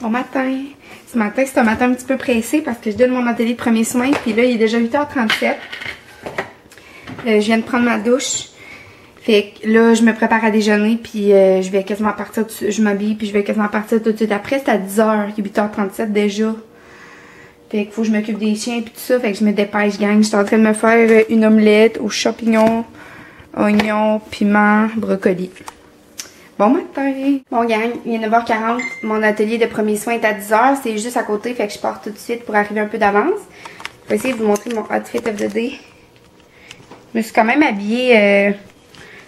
Bon matin. Ce matin, c'est un matin un petit peu pressé parce que je donne mon atelier de premiers soins. Puis là, il est déjà 8h37. Je viens de prendre ma douche. Fait que là, je me prépare à déjeuner. Puis je vais quasiment partir. Je m'habille. Puis je vais quasiment partir tout de suite après. C'est à 10h. Il est 8h37 déjà. Fait qu'il faut que je m'occupe des chiens. Puis tout ça. Fait que je me dépêche, gang. Je suis en train de me faire une omelette aux champignons, oignons, piment, brocoli. Bon matin! Bon gang, il est 9h40, mon atelier de premiers soins est à 10h, c'est juste à côté, fait que je pars tout de suite pour arriver un peu d'avance. Je vais essayer de vous montrer mon outfit of the day. Je me suis quand même habillée,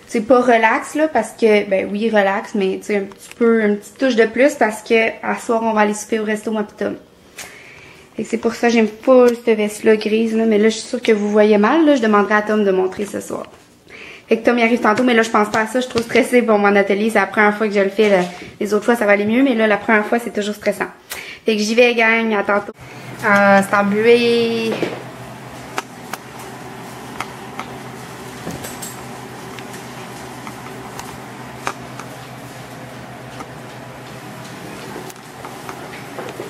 c'est pas relax là, parce que, ben oui relax, mais tu sais un petit peu, une petite touche de plus parce que à soir on va aller souper au resto moi pis Tom. Fait que c'est pour ça que j'aime pas cette veste là grise là, mais là je suis sûre que vous voyez mal là, je demanderai à Tom de montrer ce soir. Fait que Tom y arrive tantôt, mais là je pense pas à ça, je suis trop stressée pour mon atelier, c'est la première fois que je le fais, là. Les autres fois ça va aller mieux, mais là la première fois c'est toujours stressant. Fait que j'y vais gang, à tantôt. C'est embué.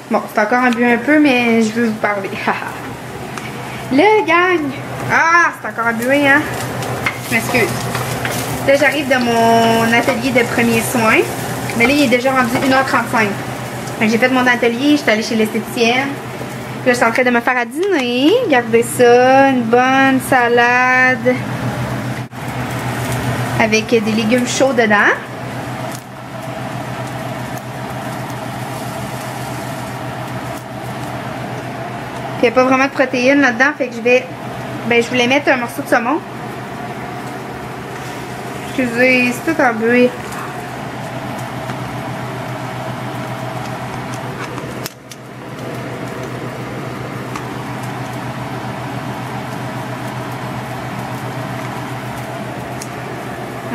Bon, c'est encore embué un peu, mais je veux vous parler. Le gang! Ah, c'est encore embué, hein? Je m'excuse. Là, j'arrive de mon atelier de premiers soins. Mais là, il est déjà rendu 1h35. J'ai fait mon atelier, j'étais allée chez l'esthéticienne. Puis là, je suis en train de me faire à dîner. Regardez ça, une bonne salade. Avec des légumes chauds dedans. Puis il n'y a pas vraiment de protéines là-dedans, fait que je voulais mettre un morceau de saumon. Excusez, c'est tout embué.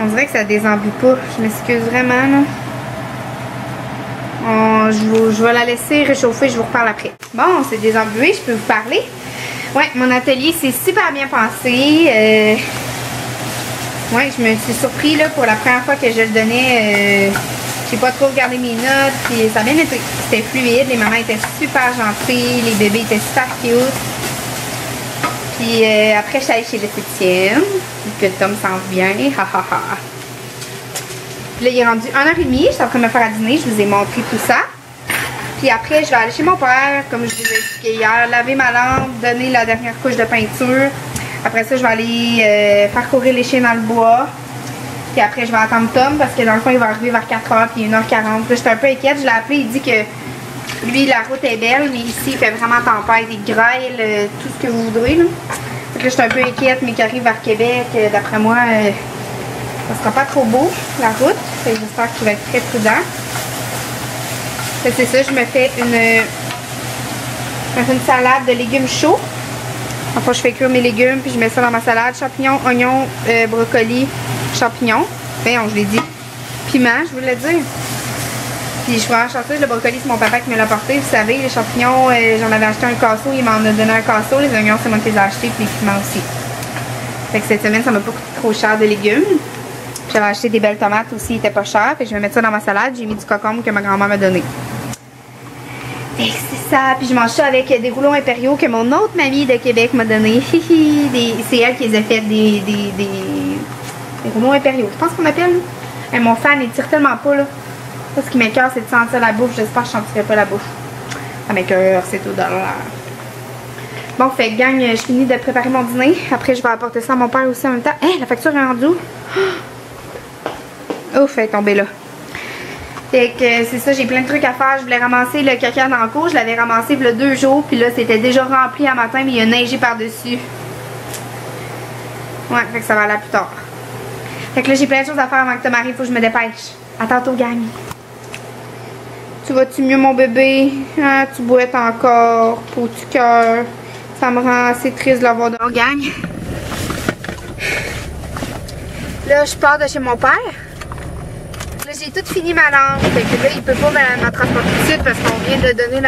On dirait que ça désembue pas. Je m'excuse vraiment, là. Je vais la laisser réchauffer, je vous reparle après. Bon, c'est désembué, je peux vous parler. Ouais, mon atelier s'est super bien passé. Ouais, je me suis surpris là pour la première fois que je le donnais. J'ai pas trop regardé mes notes, puis ça a bien été. C'était fluide, les mamans étaient super gentilles, les bébés étaient super cute. Puis après, je suis allée chez l'esthéticienne, puis que Tom s'en vient. Ha ha ha. Puis là, il est rendu 1h30, je suis en train de me faire à dîner, je vous ai montré tout ça. Puis après, je vais aller chez mon père, comme je vous ai expliqué hier, laver ma lampe, donner la dernière couche de peinture. Après ça, je vais aller faire courir les chiens dans le bois. Puis après, je vais attendre Tom parce que dans le fond, il va arriver vers 4h puis 1h40. Là, j'étais un peu inquiète, je l'ai appelé, il dit que lui, la route est belle, mais ici, il fait vraiment tempête, il grêle, tout ce que vous voudrez. Là. Fait que là, j'étais un peu inquiète, mais qu'il arrive vers Québec, d'après moi, ça sera pas trop beau, la route. J'espère qu'il va être très prudent. C'est ça, je me fais une salade de légumes chauds. Enfin, je fais cuire mes légumes, puis je mets ça dans ma salade. Champignons, oignons, brocoli, champignons. Voyons, je l'ai dit. Piment, je voulais dire. Puis je suis vraiment chanceuse, le brocoli, c'est mon papa qui me l'a porté. Vous savez, les champignons, j'en avais acheté un casseau, il m'en a donné un casseau. Les oignons, c'est moi qui les ai achetés, puis les piments aussi. Fait que cette semaine, ça m'a pas coûté trop cher de légumes. J'avais acheté des belles tomates aussi, ils étaient pas chers. Fait que je vais mettre ça dans ma salade. J'ai mis du concombre que ma grand-mère m'a donné. Fait que c'est ça. Puis je mange ça avec des roulons impériaux que mon autre mamie de Québec m'a donné. C'est elle qui les a fait des roulons impériaux. Je pense qu'on appelle. Et mon fan, il tire tellement pas là. Ça, ce qui m'écoeure, c'est de sentir la bouffe. J'espère que je sentirai pas la bouffe. Ça m'écoeure, c'est tout dans l'air. Bon, fait que gang, je finis de préparer mon dîner. Après, je vais apporter ça à mon père aussi en même temps. Hé, la facture est rendue. Ouf, elle est tombée là. Fait que c'est ça, j'ai plein de trucs à faire. Je voulais ramasser le caca dans le cours. Je l'avais ramassé il y a 2 jours. Puis là, c'était déjà rempli à matin, mais il a neigé par-dessus. Ouais, fait que ça va aller plus tard. Fait que là, j'ai plein de choses à faire avant que Tom arrive. Faut que je me dépêche. À tantôt, gang. Tu vas-tu mieux, mon bébé? Ah, tu boites encore. Petit cœur. Ça me rend assez triste de l'avoir dans gang. Là, je pars de chez mon père. Là, j'ai tout fini ma lampe. Fait que là, il peut pas me transporter tout de suite parce qu'on vient de donner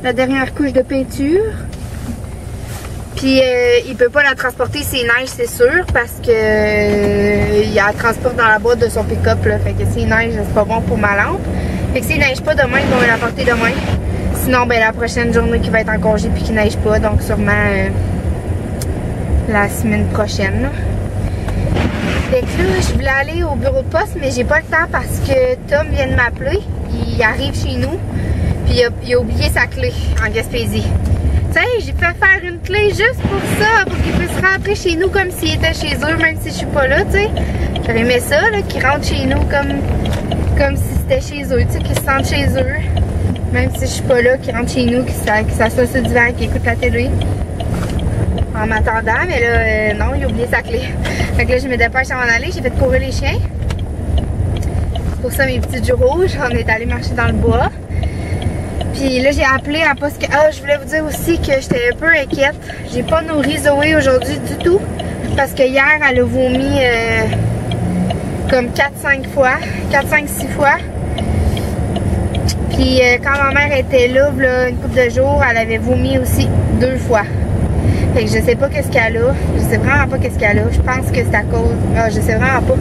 la dernière couche de peinture. Puis, il peut pas la transporter s'il neige, c'est sûr, parce que il la transporte dans la boîte de son pick-up. Fait que s'il neige, c'est pas bon pour ma lampe. Fait que s'il neige pas demain, ils vont me l'apporter demain. Sinon, ben la prochaine journée qui va être en congé puis qu'il neige pas, donc sûrement la semaine prochaine. Là. Fait que là, je voulais aller au bureau de poste, mais j'ai pas le temps parce que Tom vient de m'appeler. Il arrive chez nous, puis il a oublié sa clé en Gaspésie. Tu sais, j'ai fait faire une clé juste pour ça, pour qu'il puisse rentrer chez nous comme s'il était chez eux, même si je suis pas là, tu sais. J'aurais aimé ça, là, qu'ils rentrent chez nous comme si c'était chez eux, tu sais, qu'ils se sentent chez eux. Même si je suis pas là, qu'ils rentrent chez nous, qu'ils s'assoient sur le divan, qu'ils écoutent la télé. En m'attendant, mais là, non, il a oublié sa clé. Fait que là, je me dépêche à m'en aller, j'ai fait courir les chiens. C'est pour ça mes petits joues rouges, on est allé marcher dans le bois. Puis là, j'ai appelé à poste. Ah, je voulais vous dire aussi que j'étais un peu inquiète. J'ai pas nourri Zoé aujourd'hui du tout. Parce que hier, elle a vomi comme 4-5 fois. 4-5-6 fois. Puis quand ma mère était là, une couple de jours, elle avait vomi aussi 2 fois. Fait que je sais pas qu'est-ce qu'elle a. Je sais vraiment pas qu'est-ce qu'elle a. Je pense que c'est à cause... Ah, je sais vraiment pas.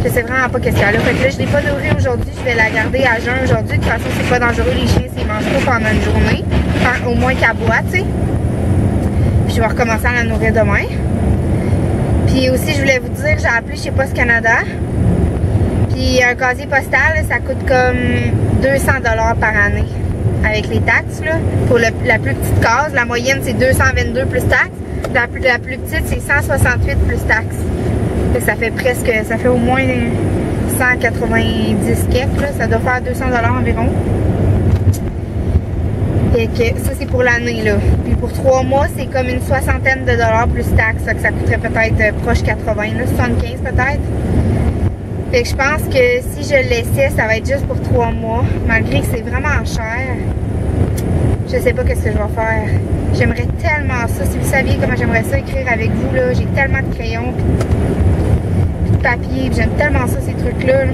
Je sais vraiment pas qu'est-ce qu'elle a. Fait que là, je l'ai pas nourrie aujourd'hui. Je vais la garder à jeun aujourd'hui. De toute façon, c'est pas dangereux. Les chiens, s'ils mangent pas pendant une journée. Enfin, au moins qu'elle boit, tu sais. Puis je vais recommencer à la nourrir demain. Puis aussi, je voulais vous dire, j'ai appelé chez Poste Canada. Puis un casier postal, ça coûte comme 200 $ par année. Avec les taxes, là. Pour la plus petite case, la moyenne, c'est 222 plus taxes. La plus petite, c'est 168 plus taxes. Ça fait presque, ça fait au moins 190 quelques, là. Ça doit faire 200 $ environ. Et que ça, c'est pour l'année, là. Puis pour 3 mois, c'est comme une soixantaine de dollars plus taxes. Ça coûterait peut-être proche 80, là, 75 peut-être. Fait que je pense que si je le laissais, ça va être juste pour 3 mois. Malgré que c'est vraiment cher. Je sais pas qu'est-ce que je vais faire. J'aimerais tellement ça. Si vous saviez comment j'aimerais ça écrire avec vous, là. J'ai tellement de crayons puis de papier. J'aime tellement ça, ces trucs-là.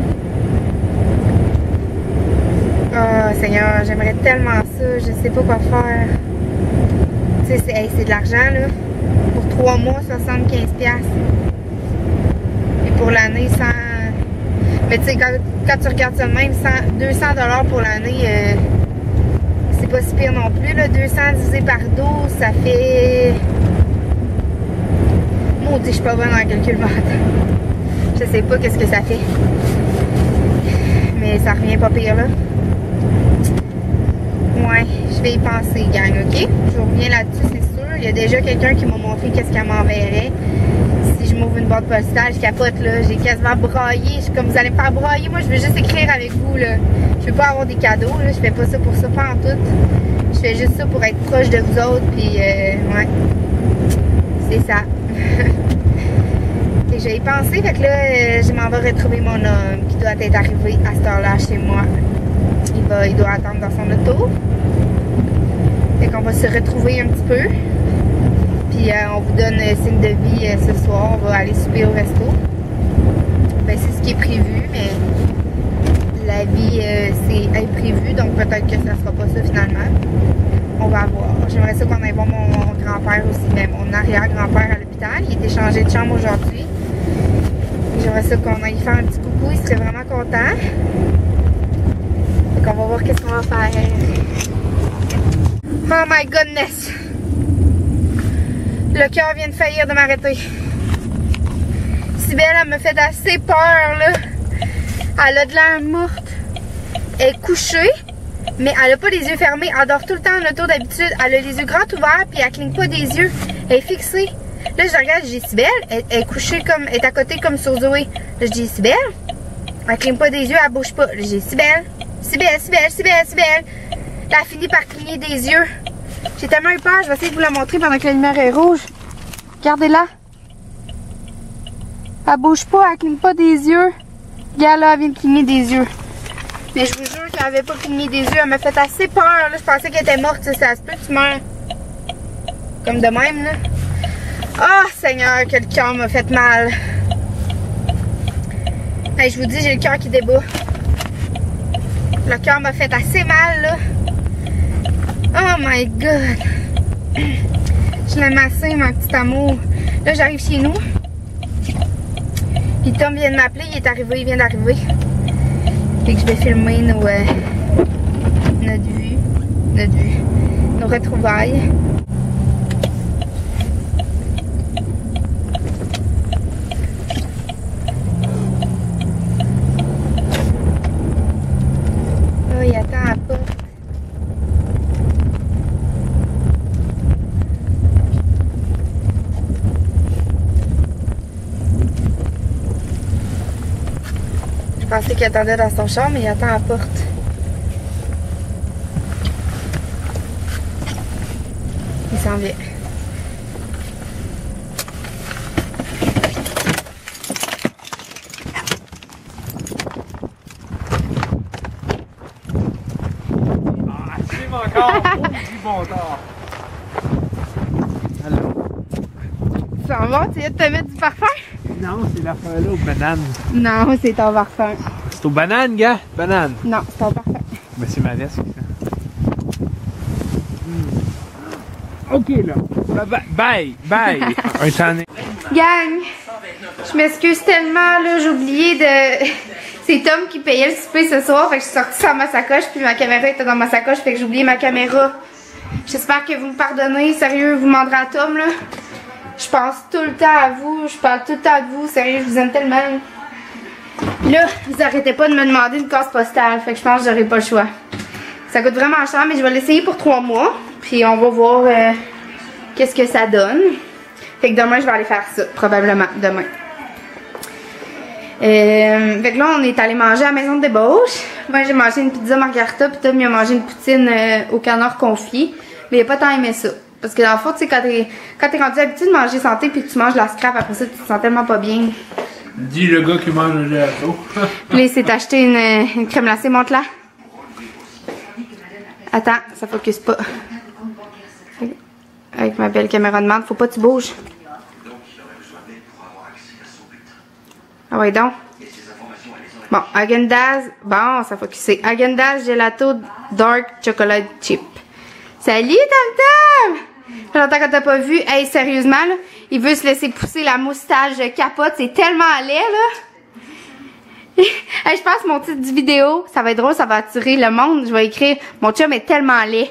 Oh Seigneur, j'aimerais tellement ça. Je sais pas quoi faire. Tu sais, c'est de l'argent, là. Pour 3 mois, 75$. Et pour l'année, 100... Mais tu sais, quand tu regardes ça de même, 200 $ pour l'année, c'est pas si pire non plus. Là. 200 divisé par 12, ça fait... Maudit, je suis pas bonne en calcul mental. Je sais pas qu'est-ce que ça fait. Mais ça revient pas pire, là. Ouais, je vais y penser, gang, ok? Je reviens là-dessus, c'est sûr. Il y a déjà quelqu'un qui m'a montré qu'est-ce qu'elle m'enverrait. Si je m'ouvre une boîte postale, je capote, là. J'ai quasiment braillé. Je suis comme, vous allez me faire brailler. Moi, je veux juste écrire avec vous, là. Je veux pas avoir des cadeaux, là. Je fais pas ça pour ça, pas en tout. Je fais juste ça pour être proche de vous autres, puis ouais. C'est ça. Et j'ai y pensé, fait que là, je m'en vais retrouver mon homme qui doit être arrivé à cette heure-là chez moi. Il doit attendre dans son auto. Fait qu'on va se retrouver un petit peu. Puis on vous donne signe de vie ce soir. On va aller souper au resto. Ben, c'est ce qui est prévu, mais la vie c'est imprévu, donc peut-être que ça sera pas ça finalement. On va voir. J'aimerais ça qu'on aille voir mon grand-père aussi, mais mon arrière-grand-père à l'hôpital. Il était changé de chambre aujourd'hui. J'aimerais ça qu'on aille faire un petit coucou. Il serait vraiment content. Fait qu'on va voir qu'est-ce qu'on va faire. Oh my goodness! Le cœur vient de faillir de m'arrêter. Sybelle, elle me fait assez peur, là. Elle a de l'air morte. Elle est couchée, mais elle a pas les yeux fermés. Elle dort tout le temps en auto d'habitude. Elle a les yeux grands ouverts, puis elle cligne pas des yeux. Elle est fixée. Là, je regarde, je dis Sybelle, elle est couchée comme, elle est à côté comme sur Zoé. Là, je dis Sybelle, elle cligne pas des yeux, elle bouge pas. Là, je dis Sybelle, Sybelle, Sybelle, Sybelle, Sybelle. Là, elle finit par cligner des yeux. J'ai tellement eu peur, je vais essayer de vous la montrer pendant que la lumière est rouge. Regardez-la. Elle bouge pas, elle cligne pas des yeux. Regarde là, elle vient de cligner des yeux. Mais je vous jure qu'elle avait pas cligné des yeux, elle m'a fait assez peur. Là. Je pensais qu'elle était morte, ça se peut que tu meurs. Comme de même, là. Oh Seigneur, que le cœur m'a fait mal. Hey, je vous dis, j'ai le cœur qui débat. Le cœur m'a fait assez mal, là. Oh my God. Je l'ai massé, mon petit amour. Là, j'arrive chez nous. Puis Tom vient de m'appeler, il est arrivé, il vient d'arriver. Fait que je vais filmer nos retrouvailles. Oh, il attend à la porte. Je pensais qu'il attendait dans son char, mais il attend à la porte. Il s'en vient. Encore, du bon tard. Alors. Tu s'en vas? Tu viens de te mettre du parfum? Non, c'est l'affaire-là aux bananes. Non, c'est ton parfum. C'est aux bananes, gars? Bananes. Non, c'est ton parfum. Mais c'est ma veste, ça. Ok, là. Bye, bye. Un temps. Gang! Je m'excuse tellement, là, j'ai oublié de... C'est Tom qui payait le souper ce soir, fait que je suis sortie sans ma sacoche, puis ma caméra était dans ma sacoche, fait que j'ai oublié ma caméra. J'espère que vous me pardonnez, sérieux, vous demanderez à Tom, là. Je pense tout le temps à vous, je parle tout le temps de vous, sérieux, je vous aime tellement. Là, vous arrêtez pas de me demander une carte postale, fait que je pense que j'aurai pas le choix. Ça coûte vraiment cher, mais je vais l'essayer pour 3 mois, puis on va voir qu'est-ce que ça donne. Fait que demain, je vais aller faire ça, probablement, demain. Fait que là, on est allé manger à la maison de débauche. Moi, j'ai mangé une pizza margarita, puis Tom, il a mangé une poutine au canard confit. Mais il a pas tant aimé ça. Parce que dans le fond, tu sais, quand t'es rendu habitué de manger santé, puis que tu manges la scrap, après ça, tu te sens tellement pas bien. Dis le gars qui mange le gâteau. Puis là, il s'est acheté une crème glacée, monte-la. Attends, ça focus pas. Avec ma belle caméra de merde, faut pas que tu bouges. Ah ouais donc. Bon, Häagen-Dazs. Bon, ça focusé. Häagen-Dazs Gelato Dark Chocolate Chip. Salut Tam Tam! Ça fait longtemps que t'as pas vu. Hey, sérieusement, là, il veut se laisser pousser la moustache capote. C'est tellement laid, là. Hey, je pense que mon titre du vidéo, ça va être drôle, ça va attirer le monde. Je vais écrire « Mon chum est tellement laid ».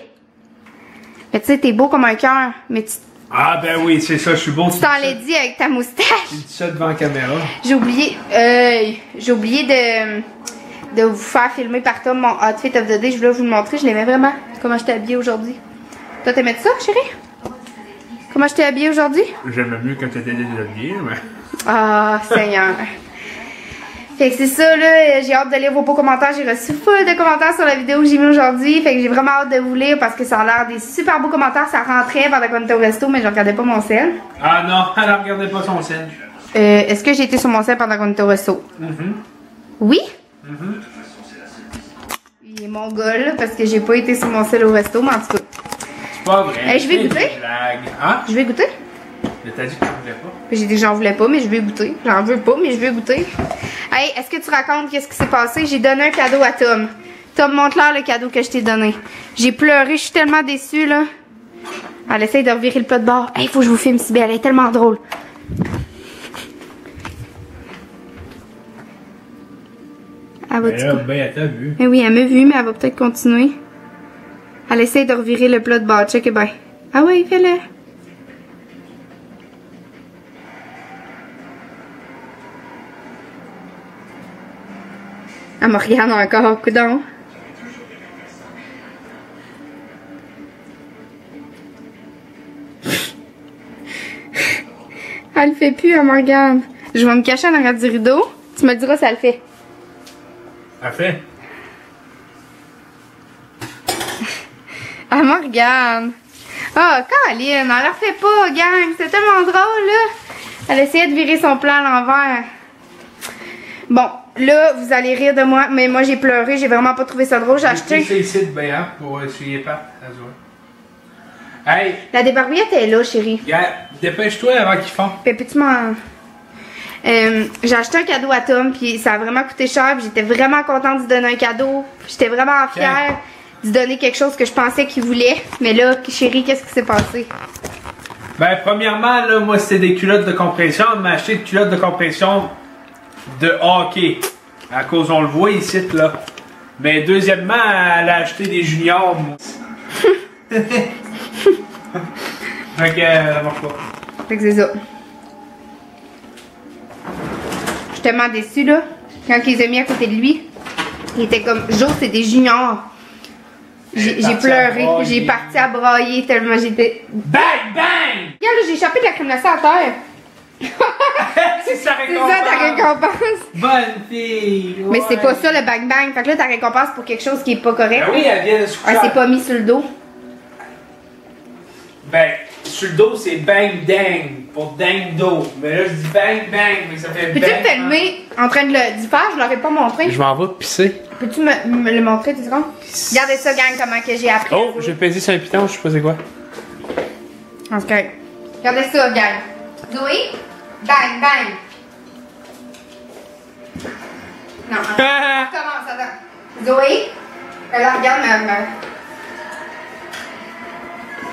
Mais tu sais, t'es beau comme un cœur. Mais tu... Ah ben oui, c'est ça, je suis bon. Tu t'en l'as dit avec ta moustache. Tu dis ça devant la caméra. J'ai oublié de vous faire filmer par Tom mon outfit of the day. Je voulais vous le montrer, je l'aimais vraiment. Comment j'étais habillée aujourd'hui. Toi, t'aimais ça, chérie? Comment j'étais habillée aujourd'hui? J'aimais mieux quand t'étais déshabillée, mais... Ah, Seigneur. Fait que c'est ça, là, j'ai hâte de lire vos beaux commentaires. J'ai reçu full de commentaires sur la vidéo que j'ai mis aujourd'hui. Fait que j'ai vraiment hâte de vous lire parce que ça a l'air des super beaux commentaires. Ça rentrait pendant qu'on était au resto, mais je regardais pas mon sel. Ah non, elle ne regardait pas son sel. Est-ce que j'ai été sur mon sel pendant qu'on était au resto? Oui? Il est mon gars, là, parce que j'ai pas été sur mon sel au resto, mais en tout cas. C'est pas vrai. Hey, je vais goûter. Hein? Je vais goûter. Mais t'as dit que t'en voulais pas. J'ai dit que j'en voulais pas, mais je vais goûter. J'en veux pas, mais je vais goûter. Hey, est-ce que tu racontes qu'est-ce qui s'est passé? J'ai donné un cadeau à Tom. Tom, montre-leur le cadeau que je t'ai donné. J'ai pleuré, je suis tellement déçue, là. Elle essaye de revirer le plat de bord. Hey, faut que je vous filme, Sybelle, elle est tellement drôle. Elle va elle t'a vu. Mais oui, elle m'a vu, mais elle va peut-être continuer. Elle essaye de revirer le plat de bord. Check bien. Ah oui, fais-le. Elle me regarde encore, coudonc. Elle le fait plus, elle me regarde. Je vais me cacher en arrière du rideau. Tu me diras si elle le fait. Elle fait. Elle me regarde. Ah, Caroline, elle la refait pas, gang. C'est tellement drôle, là. Elle essayait de virer son plan à l'envers. Bon, là, vous allez rire de moi, mais moi, j'ai pleuré. J'ai vraiment pas trouvé ça drôle. J'ai acheté... C'est ici de bien pour essuyer les pattes. Hey! La débarbouillette est là, chérie. Dépêche-toi avant qu'il fonde. Peux-tu m'en... j'ai acheté un cadeau à Tom, puis ça a vraiment coûté cher, puis j'étais vraiment contente de lui donner un cadeau. J'étais vraiment fière de lui donner quelque chose que je pensais qu'il voulait. Mais là, chérie, qu'est-ce qui s'est passé? Ben, premièrement, là, moi, c'était des culottes de compression. On m'a acheté des culottes de compression de hockey. À cause, on le voit ici, là. Mais deuxièmement, elle a acheté des juniors, moi. Fait que, ça marche pas. Fait que c'est ça. Je suis tellement déçue, là. Quand il les a mis à côté de lui, il était comme, Jo, c'est des juniors. J'ai pleuré, j'ai parti à brailler tellement j'étais... Bang, bang! Regarde, là, j'ai échappé de la crème glacée à terre. C'est ça, C'est ça ta récompense. Bonne fille! Mais c'est pas ça le bang bang. Fait que là, ta récompense pour quelque chose qui est pas correct. Ben oui, elle vient de se coucher. Elle s'est pas mis sur le dos. Ben, sur le dos, c'est bang dang. Pour dang dos. Mais là, je dis bang bang, mais ça fait bang. Peux-tu me filmer en train de le faire? Je l'aurais pas montré. Je m'en vais pisser. Peux-tu me le montrer, tu secondes? Regardez ça, gang, comment que j'ai appris. Oh, j'ai pesé sur un piton, je sais pas c'est quoi. Ok. Regardez ça, gang. Zoé, bang, bang. Non, commence, attends. Zoé, elle regarde ma...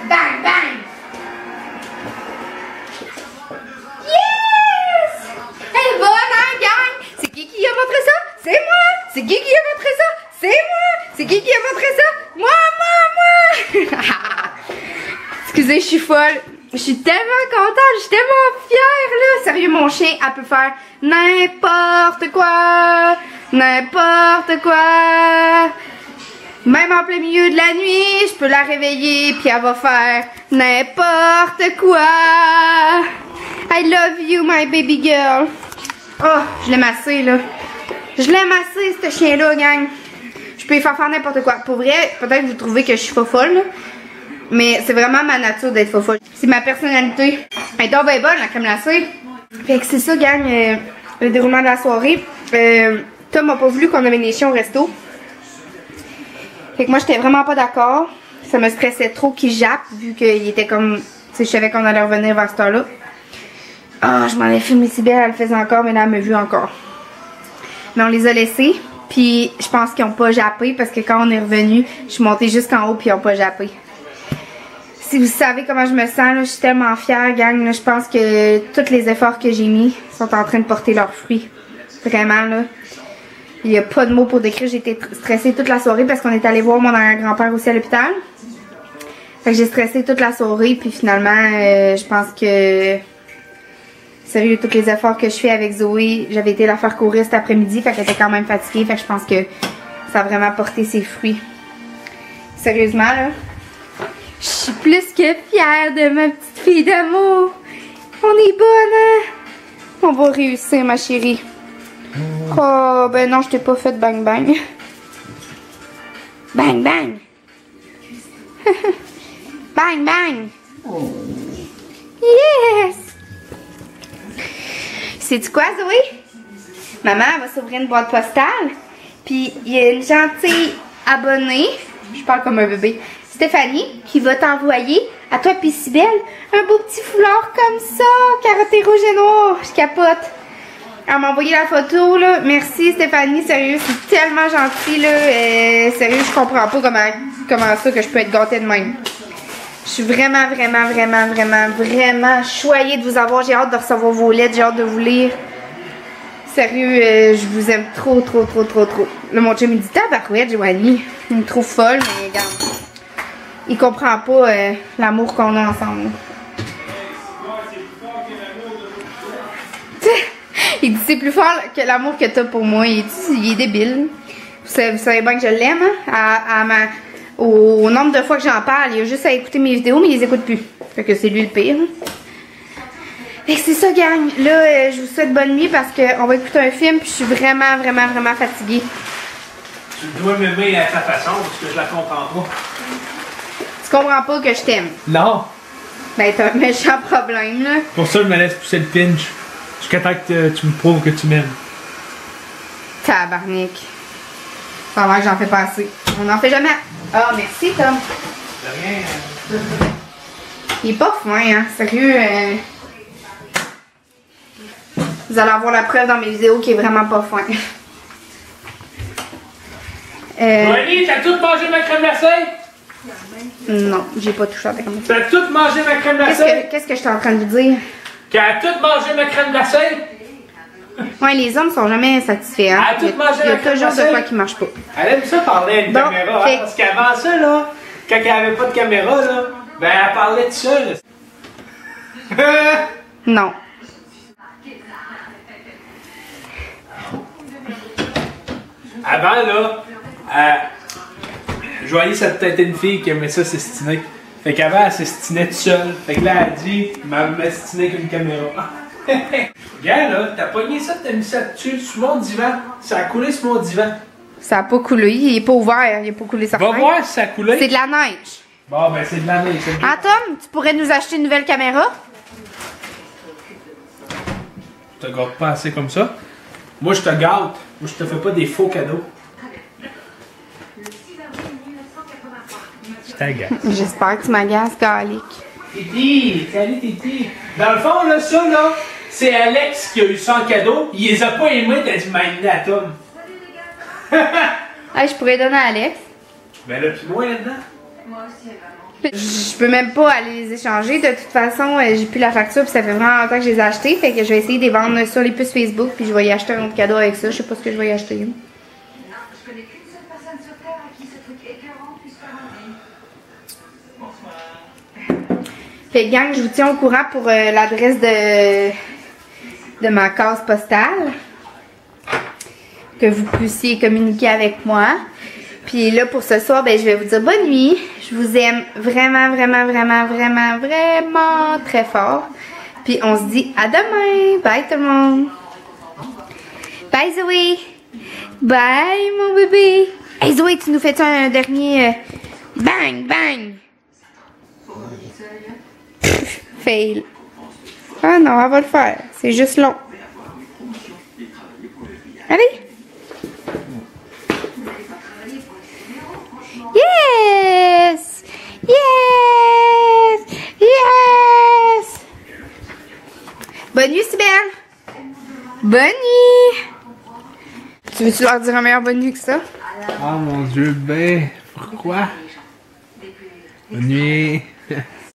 Bang, bang. Yes! Elle est bonne, hein, gang? C'est qui a montré ça? C'est moi! C'est qui a montré ça? C'est moi! C'est qui a montré ça? Moi! Excusez, je suis folle. Je suis tellement contente, je suis tellement fière, là. Sérieux, mon chien, elle peut faire n'importe quoi. N'importe quoi. Même en plein milieu de la nuit, je peux la réveiller, puis elle va faire n'importe quoi. I love you, my baby girl. Oh, je l'aime assez, là. Je l'aime assez, ce chien-là, gang. Je peux y faire n'importe quoi. Pour vrai, peut-être que vous trouvez que je suis fofolle, là. Mais c'est vraiment ma nature d'être fofolle. C'est ma personnalité. Elle est donc bien bonne, la crème glacée. Fait que c'est ça, gang, le déroulement de la soirée. Tom m'a pas voulu qu'on amène les chiens au resto. Fait que moi, j'étais vraiment pas d'accord. Ça me stressait trop qu'il jappe, vu qu'il était comme... Tu sais, je savais qu'on allait revenir vers cette heure-là. Ah, je m'en ai filmé si belle, elle le faisait encore, mais là, elle me vu encore. Mais on les a laissés, puis je pense qu'ils ont pas jappé, parce que quand on est revenu, je suis montée jusqu'en haut, puis ils ont pas jappé. Si vous savez comment je me sens, là, je suis tellement fière, gang. Là, je pense que tous les efforts que j'ai mis sont en train de porter leurs fruits. Vraiment, là. Il n'y a pas de mots pour décrire. J'ai été stressée toute la soirée parce qu'on est allé voir mon arrière-grand-père aussi à l'hôpital. Fait que j'ai stressé toute la soirée. Puis finalement, je pense que... Sérieux, tous les efforts que je fais avec Zoé, j'avais été la faire courir cet après-midi. Fait qu'elle était quand même fatiguée. Fait que je pense que ça a vraiment porté ses fruits. Sérieusement, là. Je suis plus que fière de ma petite fille d'amour. On est bonne, hein? On va réussir, ma chérie. Oh, ben non, je t'ai pas fait bang bang. Bang bang. Bang bang. Yes. Sais-tu quoi, Zoé? Maman, elle va s'ouvrir une boîte postale. Puis, il y a une gentille abonnée. Je parle comme un bébé. Stéphanie, qui va t'envoyer, à toi puis Cybèle, un beau petit foulard comme ça, carotté rouge et noir. Je capote. Elle m'a envoyé la photo, là. Merci, Stéphanie. Sérieux, c'est tellement gentil, là. Sérieux, je comprends pas comment ça que je peux être gâtée de même. Je suis vraiment choyée de vous avoir. J'ai hâte de recevoir vos lettres. J'ai hâte de vous lire. Sérieux, je vous aime trop. Là, mon chum me dit, tabarouette, Joanie. Il me trouve folle, mais regarde. Il comprend pas l'amour qu'on a ensemble. Il dit c'est plus fort que l'amour que t'as pour moi. Il est débile. Vous savez bien que je l'aime. Hein? Au nombre de fois que j'en parle, il a juste à écouter mes vidéos, mais il les écoute plus. Fait que c'est lui le pire. Fait que c'est ça, gang. Là, je vous souhaite bonne nuit parce qu'on va écouter un film. Puis je suis vraiment fatiguée. Tu dois m'aimer à ta façon parce que je la comprends pas. Tu comprends pas que je t'aime? Non. Ben, t'as un méchant problème, là. Pour ça, je me laisse pousser le pinch. Jusqu'à temps que tu me prouves que tu m'aimes. Tabarnak. Ça a l'air que j'en fais pas assez. On n'en fait jamais. Ah, merci, Tom. De rien. Il est pas fin, hein. Sérieux. Vous allez avoir la preuve dans mes vidéos qu'il est vraiment pas fin. Joanie, t'as tout mangé ma crème glacée? Non, j'ai pas touché à ta crème glacée. T'as tout mangé ma crème glacée? Qu'est-ce que je suis en train de vous dire? Qu'elle a tout mangé ma crème glacée? Ouais, les hommes sont jamais satisfaits. Hein? Elle a tout mangé Il y a la crème toujours de glacée. quoi qui marche pas. Elle aime ça parler à une Bon, caméra, fait- hein, parce qu'avant ça, là, quand elle avait pas de caméra, là, ben elle parlait de seule. Non. Avant, là, je voyais ça peut-être une fille qui aimait ça s'estiner. Fait qu'avant, elle s'estinait toute seule. Fait que là, elle dit, m'estiner avec une caméra. Regarde, là, t'as pogné ça, t'as mis ça dessus, sur mon divan. Ça a coulé sur mon divan. Ça a pas coulé. Il est pas ouvert. Il a pas coulé Va certain. voir si ça a coulé. C'est de la neige. Bon, ben c'est de la neige. c'est bien. Ah, Tom, tu pourrais nous acheter une nouvelle caméra? Je te garde pas assez comme ça. Moi, je te gâte. Moi, je te fais pas des faux cadeaux. Je t'agace. J'espère que tu m'agaces, Calique. Titi, salut Titi. Dans le fond, là, ça, là, c'est Alex qui a eu ça en cadeau. Il les a pas aimés, t'as dit m'amener à Tom. Hey, je pourrais donner à Alex. Ben là, pis moi là-dedans. Je peux même pas aller les échanger. De toute façon, j'ai plus la facture puis ça fait vraiment longtemps que je les ai achetés. Fait que je vais essayer de les vendre sur les puces Facebook puis je vais y acheter un autre cadeau avec ça. Je sais pas ce que je vais y acheter. Non, je connais qu'une seule personne sur Terre à qui ce truc écœurant puisse faire un bien. Fait que gang, je vous tiens au courant pour l'adresse de ma case postale. Que vous puissiez communiquer avec moi. Puis là, pour ce soir, ben, je vais vous dire bonne nuit. Je vous aime vraiment, vraiment, vraiment, vraiment, vraiment très fort. Puis on se dit à demain. Bye tout le monde. Bye Zoé. Bye mon bébé. Hey Zoé, tu nous fais un dernier bang, bang. Fail. Ah non, elle va le faire. C'est juste long. Allez. Yes! Yes! Yes! Bonne nuit, Sibelle! Bonne nuit! Tu veux-tu leur dire un meilleur bonne nuit que ça? Oh mon Dieu, ben, pourquoi? Bonne nuit.